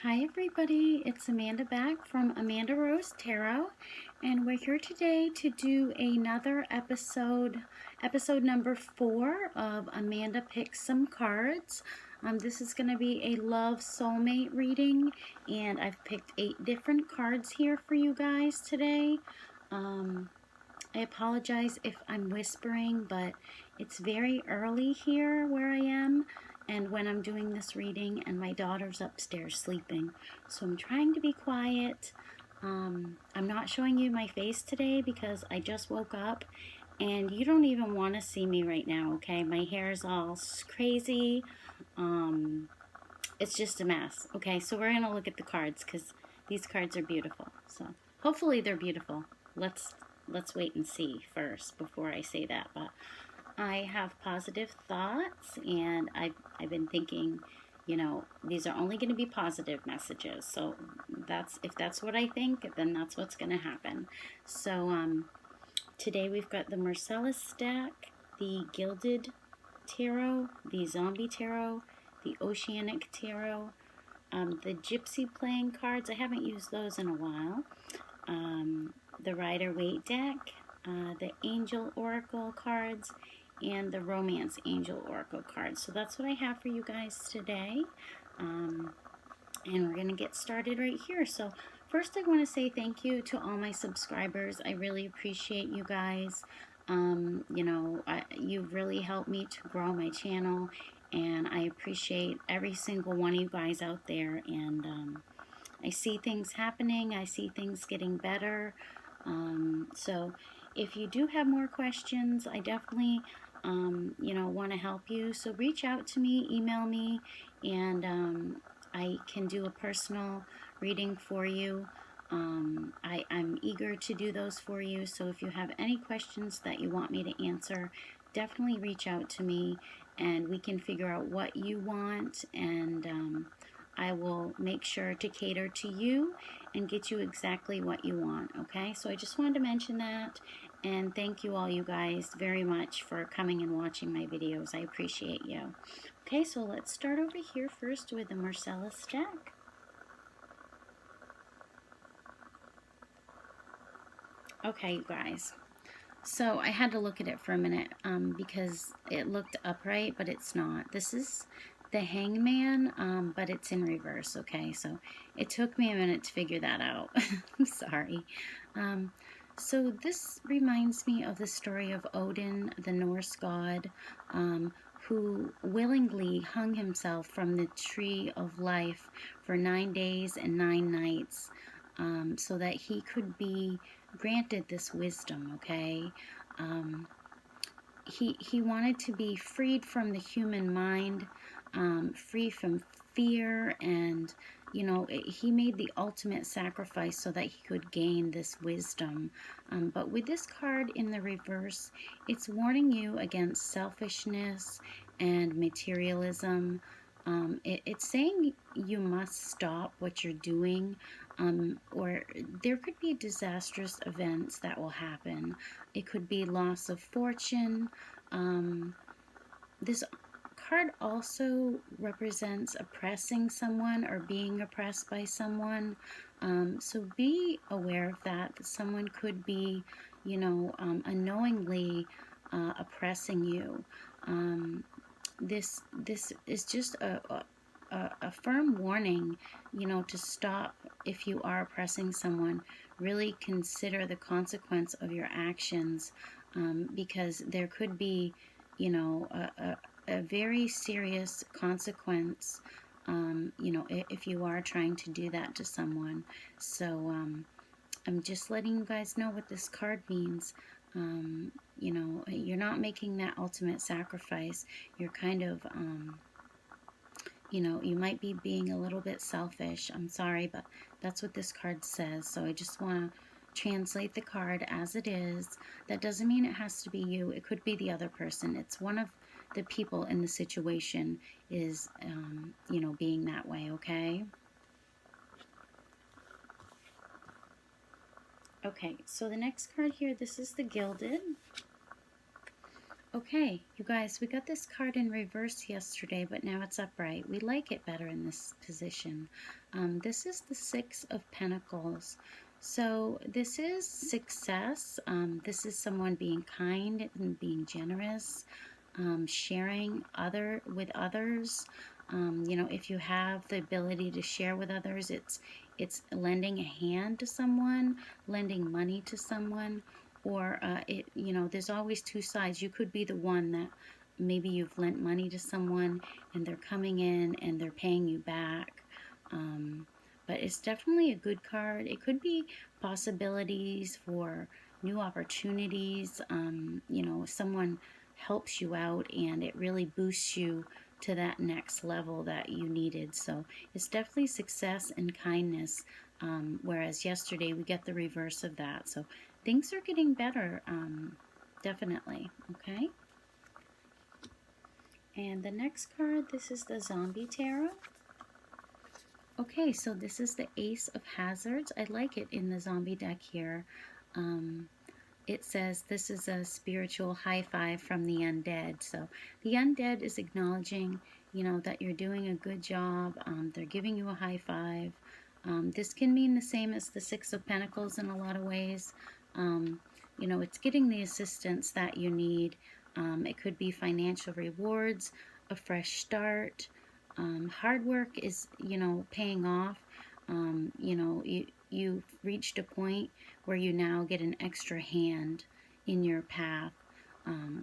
Hi everybody, it's Amanda back from Amanda Rose Tarot, and we're here today to do another episode number 4 of Amanda Picks Some Cards. This is going to be a love soulmate reading, and I've picked 8 different cards here for you guys today. I apologize if I'm whispering, but it's very early here where I am and when I'm doing this reading, and my daughter's upstairs sleeping. So I'm trying to be quiet. I'm not showing you my face today because I just woke up and you don't even want to see me right now, okay? My hair is all crazy. It's just a mess. Okay, so we're going to look at the cards because these cards are beautiful. So hopefully they're beautiful. Let's wait and see first before I say that. But I have positive thoughts, and I've been thinking, you know, these are only going to be positive messages. So if that's what I think, then that's what's going to happen. So today we've got the Marcellus deck, the Gilded Tarot, the Zombie Tarot, the Oceanic Tarot, the Gypsy playing cards. I haven't used those in a while. The Rider-Waite deck, the Angel Oracle cards, and the Romance Angel Oracle cards. So that's what I have for you guys today. And we're going to get started right here. So first I want to say thank you to all my subscribers. I really appreciate you guys. You've really helped me to grow my channel, and I appreciate every single one of you guys out there. And I see things happening. I see things getting better. So if you do have more questions, I definitely, want to help you. So reach out to me, email me, and I can do a personal reading for you. I'm eager to do those for you. So if you have any questions that you want me to answer, definitely reach out to me and we can figure out what you want, and I will make sure to cater to you and get you exactly what you want, okay? So I just wanted to mention that, and thank you all you guys very much for coming and watching my videos. I appreciate you. Okay, so let's start over here first with the Marcellus deck. Okay, you guys. So I had to look at it for a minute because it looked upright, but it's not. This is the Hangman, but it's in reverse, okay? So it took me a minute to figure that out. I'm sorry. So this reminds me of the story of Odin, the Norse god, who willingly hung himself from the tree of life for 9 days and 9 nights so that he could be granted this wisdom, okay? He wanted to be freed from the human mind, free from fear, and he made the ultimate sacrifice so that he could gain this wisdom. But with this card in the reverse, it's warning you against selfishness and materialism. It's saying you must stop what you're doing, or there could be disastrous events that will happen. It could be loss of fortune. This card also represents oppressing someone or being oppressed by someone. So be aware of that someone could be, unknowingly oppressing you. This is just a firm warning, to stop. If you are oppressing someone, really consider the consequence of your actions, because there could be, a very serious consequence, if you are trying to do that to someone. So I'm just letting you guys know what this card means. You're not making that ultimate sacrifice. You're kind of, you might be being a little bit selfish. I'm sorry, but that's what this card says. So I just want to translate the card as it is. That doesn't mean it has to be you. It could be the other person. It's one of the people in the situation is, being that way, okay? Okay, so the next card here, this is the Gilded. Okay, you guys, we got this card in reverse yesterday, but now it's upright. We like it better in this position. This is the Six of Pentacles. So this is success. This is someone being kind and being generous, sharing with others. You know, if you have the ability to share with others, it's lending a hand to someone, lending money to someone, or you know, there's always two sides. You could be the one that maybe you've lent money to someone and they're coming in and they're paying you back. But it's definitely a good card. It could be possibilities for new opportunities. You know, someone helps you out and it really boosts you to that next level that you needed. So it's definitely success and kindness. Whereas yesterday we get the reverse of that. So things are getting better, definitely. Okay. And the next card, this is the Zombie Tarot. Okay, so this is the Ace of Hazards. I like it in the zombie deck here. It says this is a spiritual high five from the undead. So the undead is acknowledging, you know, that you're doing a good job. They're giving you a high five. This can mean the same as the Six of Pentacles in a lot of ways. You know, it's getting the assistance that you need. It could be financial rewards, a fresh start. Hard work is, you know, paying off. You know, you've reached a point where you now get an extra hand in your path.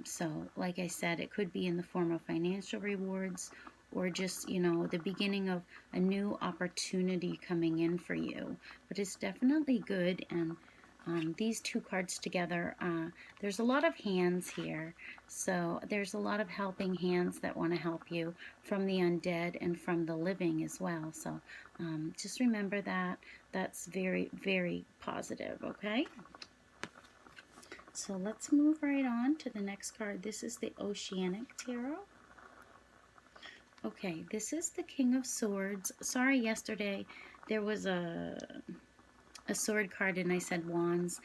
So, like I said, it could be in the form of financial rewards or just, you know, the beginning of a new opportunity coming in for you. But it's definitely good. And these two cards together, there's a lot of hands here. So there's a lot of helping hands that want to help you from the undead and from the living as well. So just remember that. That's very, very positive, okay? So let's move right on to the next card. This is the Oceanic Tarot. Okay, this is the King of Swords. Sorry, yesterday there was a sword card and I said wands.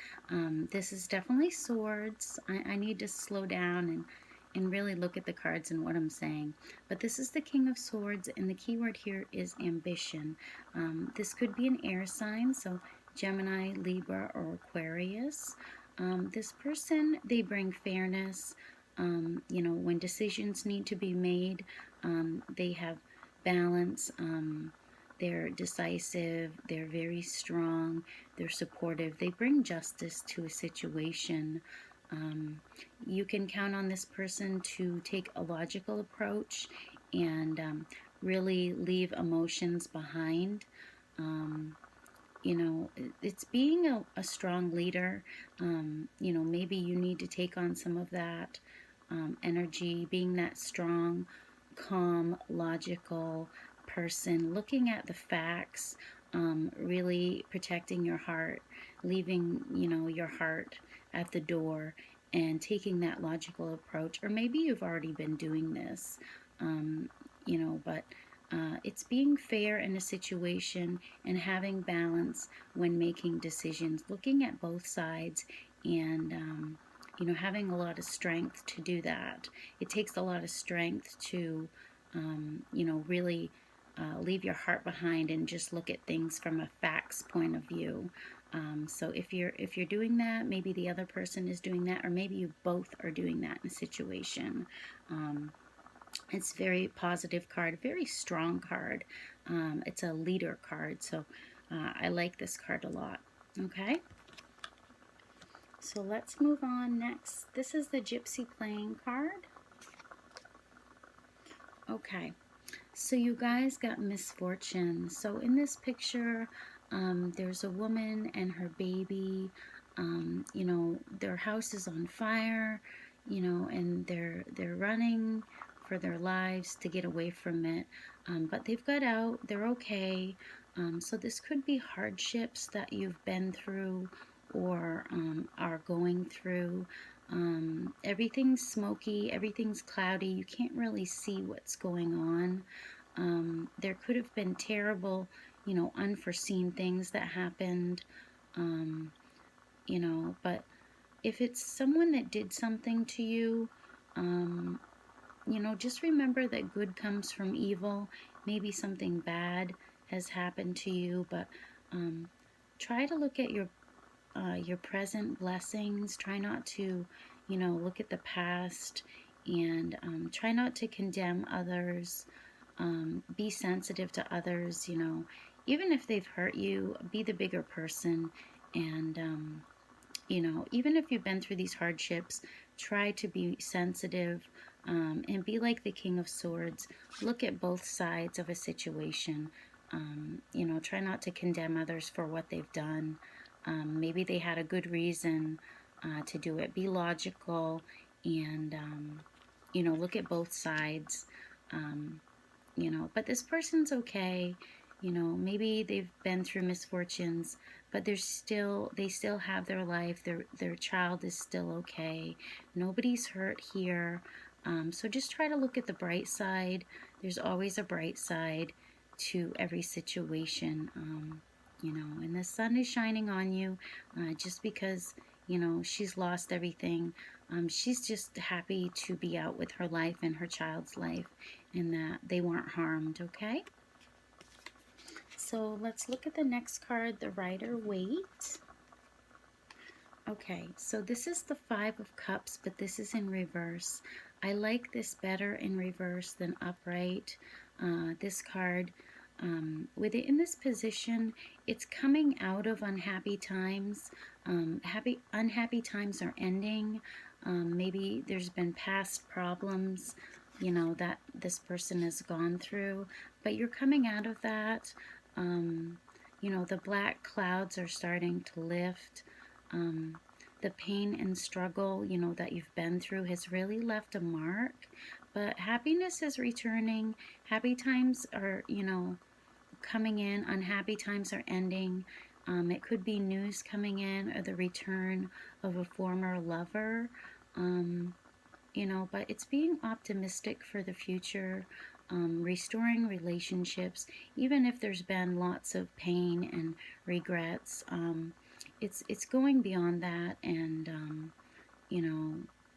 This is definitely swords. I need to slow down and really look at the cards and what I'm saying. But this is the King of Swords, and the key word here is ambition. This could be an air sign, so Gemini, Libra, or Aquarius. This person, they bring fairness. You know, when decisions need to be made, they have balance. They're decisive, they're very strong, they're supportive, they bring justice to a situation. You can count on this person to take a logical approach and really leave emotions behind. You know, it's being a strong leader. You know, maybe you need to take on some of that energy, being that strong, calm, logical person, looking at the facts, really protecting your heart, leaving, you know, your heart at the door and taking that logical approach. Or maybe you've already been doing this, you know, but it's being fair in a situation and having balance when making decisions, looking at both sides and, you know, having a lot of strength to do that. It takes a lot of strength to, you know, really leave your heart behind and just look at things from a facts point of view. So if you're doing that, maybe the other person is doing that, or maybe you both are doing that in a situation. It's a very positive card, very strong card. It's a leader card, so I like this card a lot. Okay, so let's move on next. This is the Gypsy playing card. Okay, so you guys got misfortune. So in this picture, there's a woman and her baby. You know, their house is on fire, you know, and they're running for their lives to get away from it. But they've got out, they're okay. So this could be hardships that you've been through or are going through. Everything's smoky, everything's cloudy, you can't really see what's going on. There could have been terrible, you know, unforeseen things that happened, you know, but if it's someone that did something to you, You know, just remember that good comes from evil. Maybe something bad has happened to you, but um, try to look at your present blessings. Try not to, you know, look at the past, and try not to condemn others. Be sensitive to others, you know, even if they've hurt you, be the bigger person. And, you know, even if you've been through these hardships, try to be sensitive, and be like the King of Swords. Look at both sides of a situation. You know, try not to condemn others for what they've done. Maybe they had a good reason to do it. Be logical, and, you know, look at both sides. Um, you know, but this person's okay. You know, maybe they've been through misfortunes, but they still have their life. Their child is still okay. Nobody's hurt here. So just try to look at the bright side. There's always a bright side to every situation. You know, and the sun is shining on you, just because, you know, she's lost everything. She's just happy to be out with her life and her child's life, and that they weren't harmed, okay? So let's look at the next card, the Rider-Waite. Okay, so this is the Five of Cups, but this is in reverse. I like this better in reverse than upright. This card, with it in this position, it's coming out of unhappy times. Unhappy times are ending. Maybe there's been past problems, you know, that this person has gone through, but you're coming out of that. You know, the black clouds are starting to lift. The pain and struggle, you know, that you've been through has really left a mark, but happiness is returning. Happy times are, you know, coming in. Unhappy times are ending. It could be news coming in, or the return of a former lover. You know, but it's being optimistic for the future, restoring relationships, even if there's been lots of pain and regrets. It's going beyond that, and you know,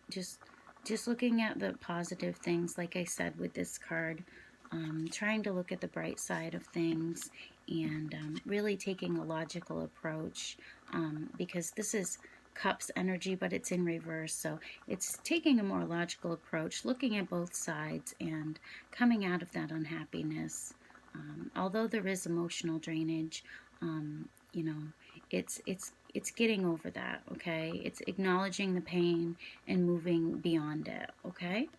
just just looking at the positive things, like I said with this card, trying to look at the bright side of things, and really taking a logical approach, because this is Cups energy, but it's in reverse. So it's taking a more logical approach, looking at both sides, and coming out of that unhappiness. Although there is emotional drainage, you know, it's getting over that. Okay, it's acknowledging the pain and moving beyond it. Okay.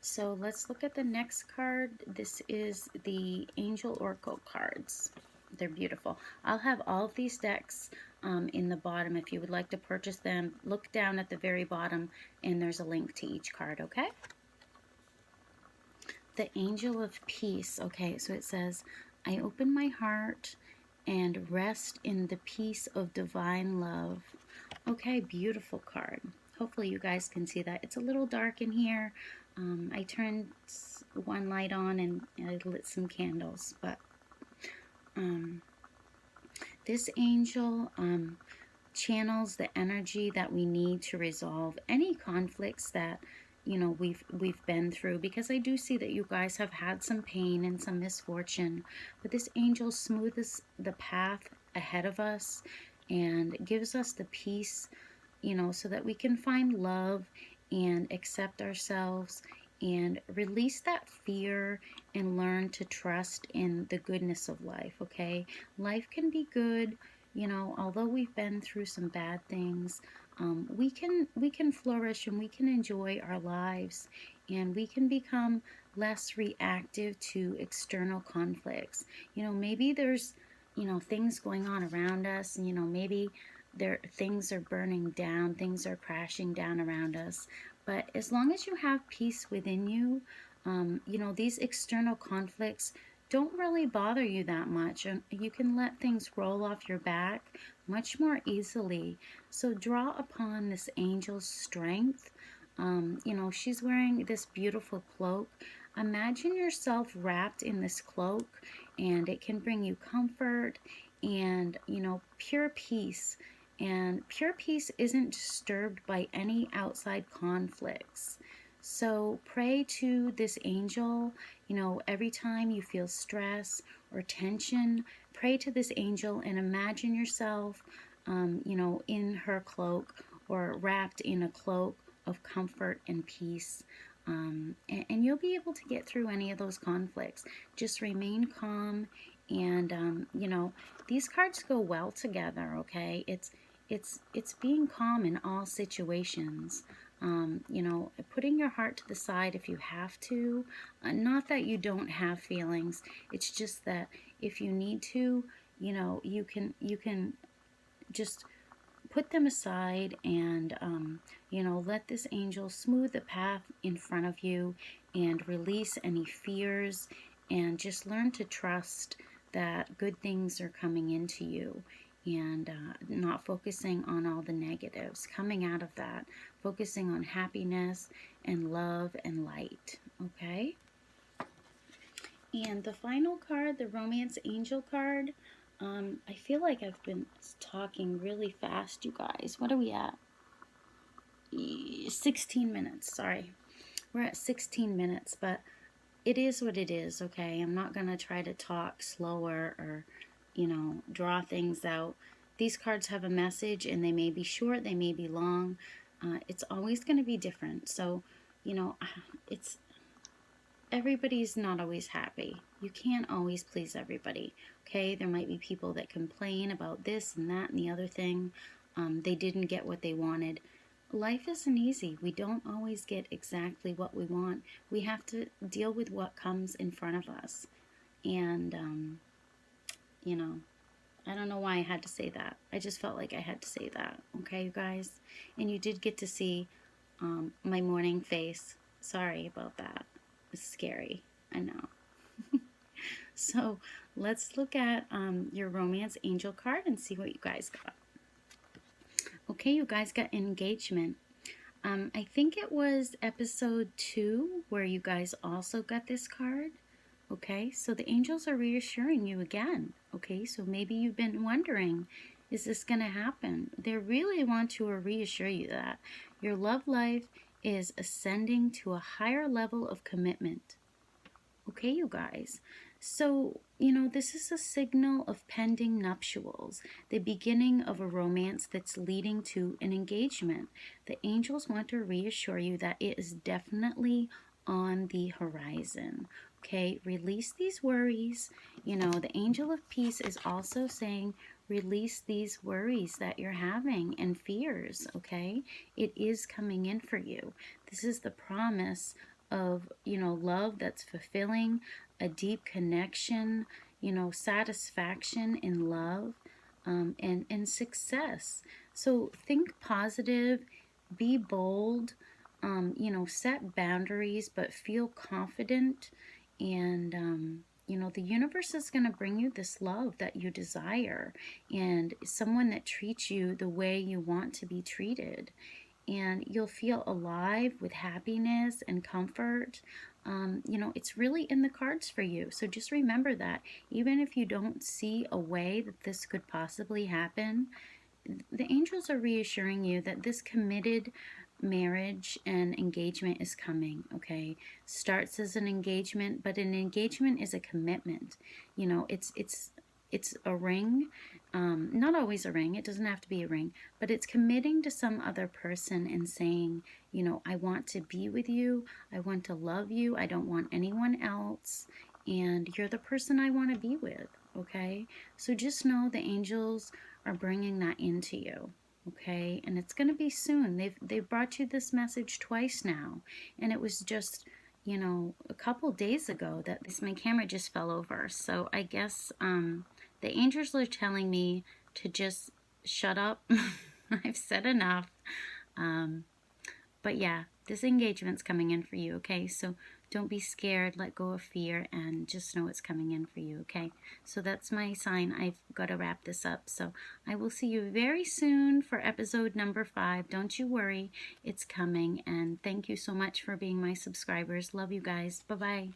So let's look at the next card. This is the Angel Oracle cards. They're beautiful. I'll have all of these decks in the bottom if you would like to purchase them. Look down at the very bottom, and there's a link to each card, okay? The Angel of Peace. Okay, so it says, I open my heart and rest in the peace of divine love. Okay, beautiful card. Hopefully you guys can see that. It's a little dark in here. I turned one light on and I lit some candles, but this angel channels the energy that we need to resolve any conflicts that, you know, we've been through, because I do see that you guys have had some pain and some misfortune, but this angel smooths the path ahead of us and gives us the peace, you know, so that we can find love and accept ourselves and release that fear and learn to trust in the goodness of life. Okay, life can be good, you know, although we've been through some bad things. We can flourish, and we can enjoy our lives, and we can become less reactive to external conflicts. You know, maybe there's, you know, things going on around us, and, you know, maybe things are burning down, things are crashing down around us, but as long as you have peace within you, you know, these external conflicts don't really bother you that much, and you can let things roll off your back much more easily. So draw upon this angel's strength. You know, she's wearing this beautiful cloak. Imagine yourself wrapped in this cloak, and it can bring you comfort and, you know, pure peace. And pure peace isn't disturbed by any outside conflicts. So pray to this angel, every time you feel stress or tension, pray to this angel and imagine yourself, in her cloak or wrapped in a cloak of comfort and peace. And you'll be able to get through any of those conflicts. Just remain calm, and these cards go well together. Okay, it's being calm in all situations. Putting your heart to the side if you have to. Not that you don't have feelings. It's just that if you need to, you can just put them aside, and let this angel smooth the path in front of you and release any fears, and just learn to trust that good things are coming into you, and not focusing on all the negatives, coming out of that, focusing on happiness and love and light. Okay, and the final card, the Romance Angel card. I feel like I've been talking really fast, you guys. What are we at? 16 minutes, sorry. We're at 16 minutes, but it is what it is, okay? I'm not going to try to talk slower or, draw things out. These cards have a message, and they may be short, they may be long. It's always going to be different. So, it's everybody's not always happy. You can't always please everybody, okay? There might be people that complain about this and that and the other thing. They didn't get what they wanted. Life isn't easy. We don't always get exactly what we want. We have to deal with what comes in front of us. And, I don't know why I had to say that. I just felt like I had to say that, okay, you guys? And you did get to see my morning face. Sorry about that. It's scary, I know. So let's look at your Romance Angel card and see what you guys got. Okay, you guys got engagement. I think it was episode 2 where you guys also got this card. Okay, so the angels are reassuring you again. Okay, so maybe you've been wondering, is this going to happen? They really want to reassure you that your love life is ascending to a higher level of commitment. Okay, you guys. So, this is a signal of pending nuptials, the beginning of a romance that's leading to an engagement. The angels want to reassure you that it is definitely on the horizon. Okay, release these worries. The angel of peace is also saying, release these worries that you're having and fears, okay? It is coming in for you. This is the promise of, love that's fulfilling, a deep connection, satisfaction in love, and success. So think positive, be bold, set boundaries, but feel confident. And, the universe is going to bring you this love that you desire, and someone that treats you the way you want to be treated. And you'll feel alive with happiness and comfort. It's really in the cards for you. So just remember that. Even if you don't see a way that this could possibly happen, the angels are reassuring you that this committed marriage and engagement is coming, okay? Starts as an engagement, but an engagement is a commitment. It's a ring, not always a ring, it doesn't have to be a ring, but it's committing to some other person and saying, I want to be with you, I want to love you, I don't want anyone else, and you're the person I want to be with, okay? So just know the angels are bringing that into you. Okay, and it's going to be soon. They've brought you this message twice now, and it was just, a couple days ago that my camera just fell over. So I guess the angels are telling me to just shut up. I've said enough. But yeah, this engagement's coming in for you. Okay, so don't be scared. Let go of fear and just know it's coming in for you. Okay, so that's my sign. I've got to wrap this up. So I will see you very soon for episode number 5. Don't you worry, it's coming. And thank you so much for being my subscribers. Love you guys. Bye-bye.